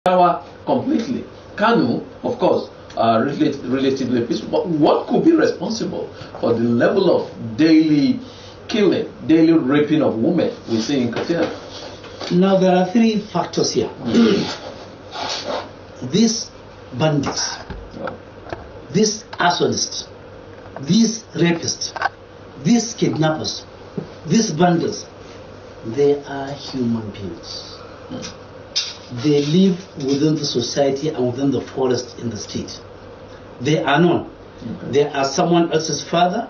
Power completely. Kanu, of course, relatively peaceful. But what could be responsible for the level of daily killing, daily raping of women we see in Katsina? Now there are three factors here. These bandits, these arsonists, these rapists, these kidnappers, these bandits, they are human beings. They live within the society and within the forest in the state. They are known. Okay. They are someone else's father,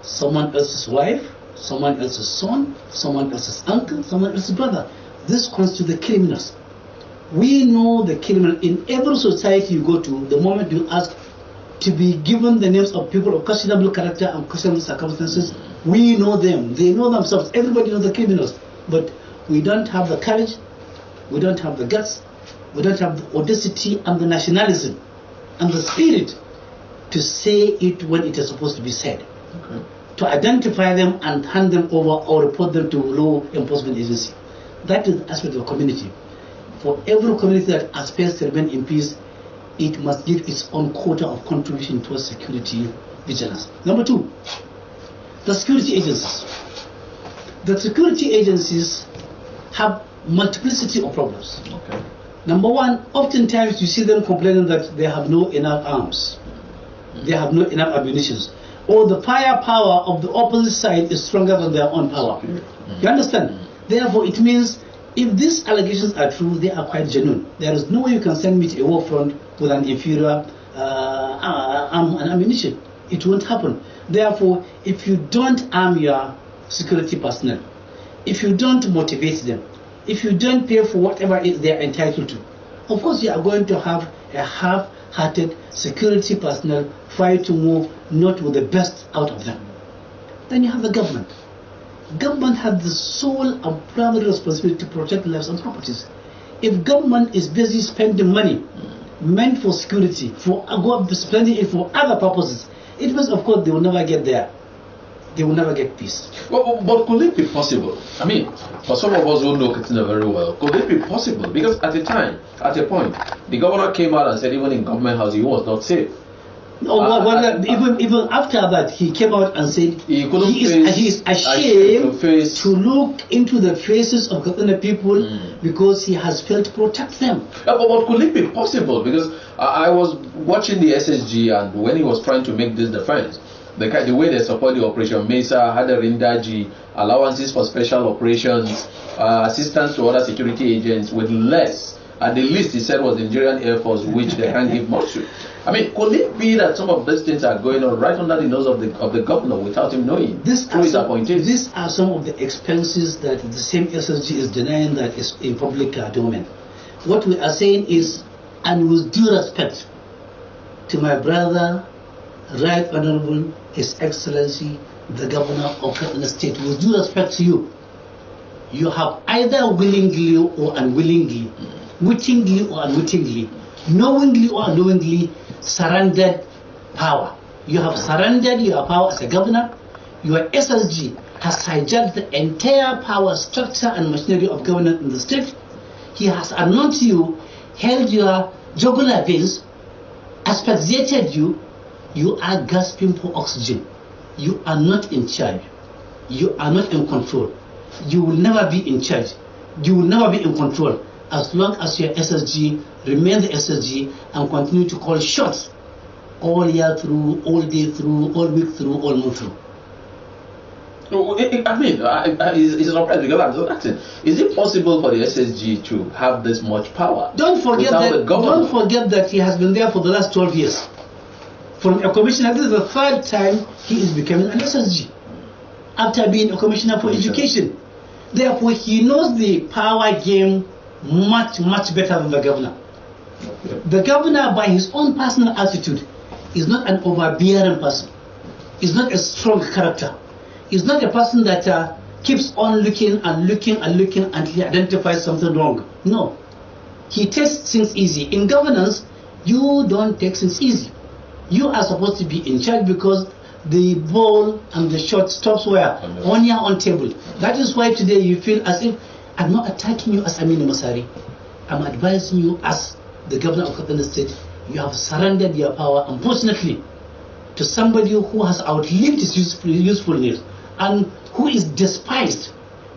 someone else's wife, someone else's son, someone else's uncle, someone else's brother. This constitutes the criminals. We know the criminal in every society you go to. The moment you ask to be given the names of people of questionable character and questionable circumstances, we know them. They know themselves. Everybody knows the criminals. But we don't have the courage, we don't have the guts, we don't have the audacity and the nationalism and the spirit to say it when it is supposed to be said. Okay. To identify them and hand them over or report them to law enforcement agency. That is the aspect of the community. For every community that aspires to remain in peace, it must give its own quota of contribution towards security vigilance. Number two, the security agencies. The security agencies have multiplicity of problems. Okay. Number one, oftentimes you see them complaining that they have no enough arms, they have no enough ammunition, or the firepower of the opposite side is stronger than their own power. You understand? Therefore, it means if these allegations are true, they are quite genuine. There is no way you can send me to a war front with an inferior arm and ammunition. It won't happen. Therefore, if you don't arm your security personnel, if you don't motivate them, if you don't pay for whatever they are entitled to, of course you are going to have a half-hearted security personnel try to move not with the best out of them. Then you have the government. Government has the sole and primary responsibility to protect lives and properties. If government is busy spending money meant for security, spending it for other purposes, it means of course they will never get there. They will never get peace. But could it be possible? I mean, for some of us who know Katsina very well, could it be possible? Because at a point, the governor came out and said even in government house he was not safe. No, even after that, he came out and said he is ashamed to look into the faces of Katsina people because he has failed to protect them. But could it be possible? Because I was watching the SSG, and when he was trying to make this defense, the way they support the Operation Mesa, Hadarindaji, allowances for special operations, assistance to other security agents with less. At the least, he said, was the Nigerian Air Force, which they can't give much to. I mean, could it be that some of these things are going on right under the nose of the governor without him knowing? These are some of the expenses that the same SSG is denying that is in public domain. What we are saying is, and with due respect to my brother, Right Honorable His Excellency, the Governor of Katsina State, with due respect to you, you have either willingly or unwillingly, wittingly or unwittingly, knowingly or unknowingly surrendered power. You have surrendered your power as a governor. Your SSG has hijacked the entire power structure and machinery of government in the state. He has unknown to you, held your jugular veins, asphyxiated you. You are gasping for oxygen. You are not in charge. You are not in control. You will never be in charge. You will never be in control as long as your SSG remains the SSG and continue to call shots all year through, all day through, all week through, all month through. I mean, it's surprising because I'm just asking, is it possible for the SSG to have this much power? Don't forget that he has been there for the last 12 years. From a commissioner, this is the third time he is becoming an SSG after being a commissioner for education. Therefore, he knows the power game much better than the governor. Okay. The governor, by his own personal attitude, is not an overbearing person. Is not a strong character. Is not a person that keeps on looking until he identifies something wrong. No. He takes things easy. In governance, you don't take things easy. You are supposed to be in charge because the ball and the shot stops where? On your own table. That is why today you feel as if I'm not attacking you as Aminu Masari. I'm advising you as the governor of Kaduna State, you have surrendered your power, unfortunately, to somebody who has outlived his usefulness and who is despised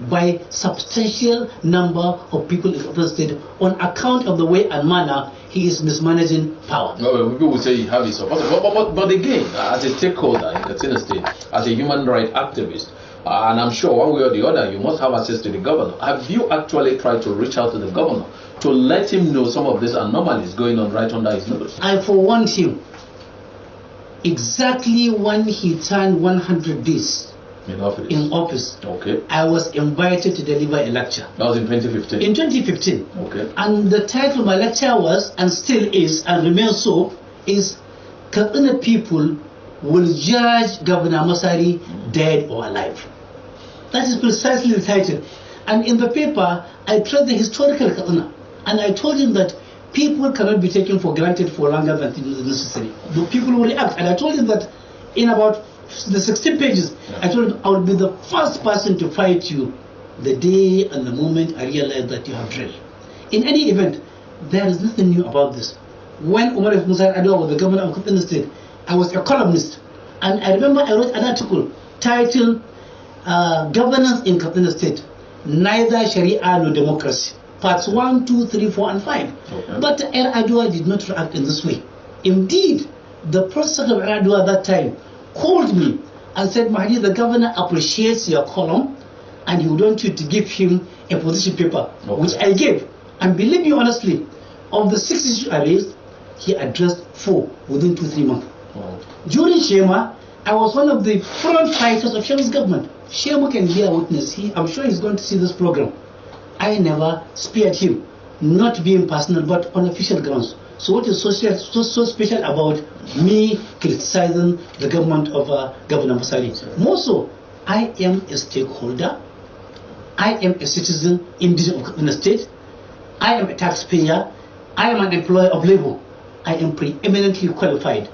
by substantial number of people in Kaduna State on account of the way and manner he is mismanaging power. Well, people will say you have his support, but again, as a stakeholder in Kaduna State, as a human rights activist, and I'm sure one way or the other, you must have access to the governor. Have you actually tried to reach out to the governor to let him know some of these anomalies going on right under his nose? I forewarned him exactly when he turned 100 days in office. Okay. I was invited to deliver a lecture. That was in 2015. In 2015. Okay. And the title of my lecture was, and still is, and remains so, is Kaduna people will judge Governor Masari dead or alive. That is precisely the title. And in the paper, I traced the historical Kaduna, and I told him that people cannot be taken for granted for longer than is necessary. The people will react. And I told him that in about the 16 pages, I told him I will be the first person to fight you the day and the moment I realize that you have drilled. In any event, there is nothing new about this. When Umar F. Musa Adwa was the governor of Kaduna State, I was a columnist. And I remember I wrote an article titled Governance in Kaduna State, Neither Sharia nor Democracy. Parts 1, 2, 3, 4, and 5. Okay. But Adwa did not react in this way. Indeed, the President of Adwa at that time called me and said, Mahdi, the governor appreciates your column and he would want you to give him a position paper, which I gave. And believe me honestly, of the 6 issues I raised, he addressed 4 within 2-3 months. During Shema, I was one of the front fighters of Shema's government. Shema can be a witness. I'm sure he's going to see this program. I never spared him, not being personal, but on official grounds. So what is so special about me criticizing the government of Governor Masari? More so, I am a stakeholder. I am a citizen indigenous of the state. I am a taxpayer. I am an employee of labor. I am preeminently qualified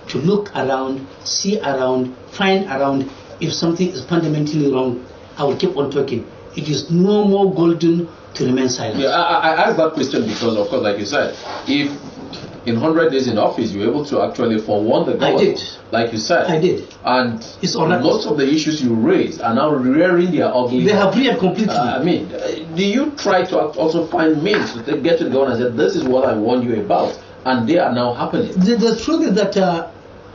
to look around, see around, find around. If something is fundamentally wrong, I will keep on talking. It is no more golden to remain silent. Yeah, I asked that question because, of course, like you said, if in 100 days in office you're able to actually forewarn the government, I did. Like you said, I did. And it's most of the issues you raised are now rearing their ugly. They have reared completely. I mean, do you try to also find means to get to the government and say, this is what I warned you about, and they are now happening? The truth is that,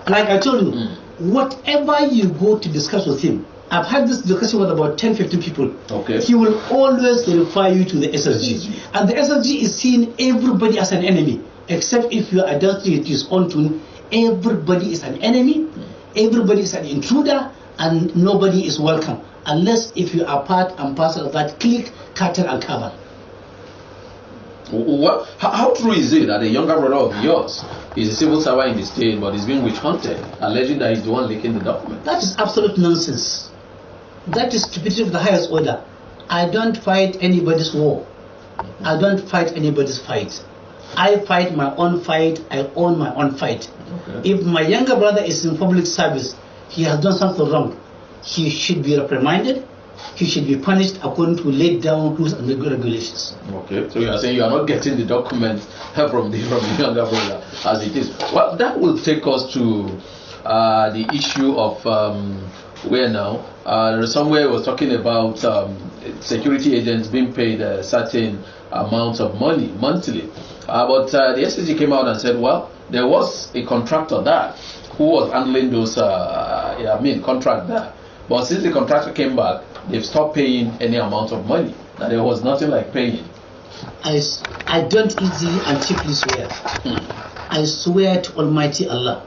like I told you, whatever you go to discuss with him, I've had this discussion with about 10-15 people. Okay. He will always refer you to the SSG. And the SSG is seeing everybody as an enemy, except if you are adultery to his own tune. Everybody is an enemy, everybody is an intruder, and nobody is welcome, unless if you are part and parcel of that clique, cartel, and cabal. What? How true is it that a younger brother of yours is a civil servant in the state but is being witch hunted, alleging that he's the one leaking the document? That is absolute nonsense. That is stupidity of the highest order. I don't fight anybody's war. I don't fight anybody's fight. I fight my own fight. I own my own fight. Okay. If my younger brother is in public service, he has done something wrong, he should be reprimanded. He should be punished according to laid down rules and regulations. Okay, so you are saying you are not getting the document from the younger brother as it is. Well, that will take us to the issue of where now. Somewhere was talking about security agents being paid a certain amount of money monthly. But the SSG came out and said, well, there was a contractor there who was handling those, contract there. But since the contractor came back, they've stopped paying any amount of money. That there was nothing like paying. I don't easily and cheaply swear. I swear to Almighty Allah,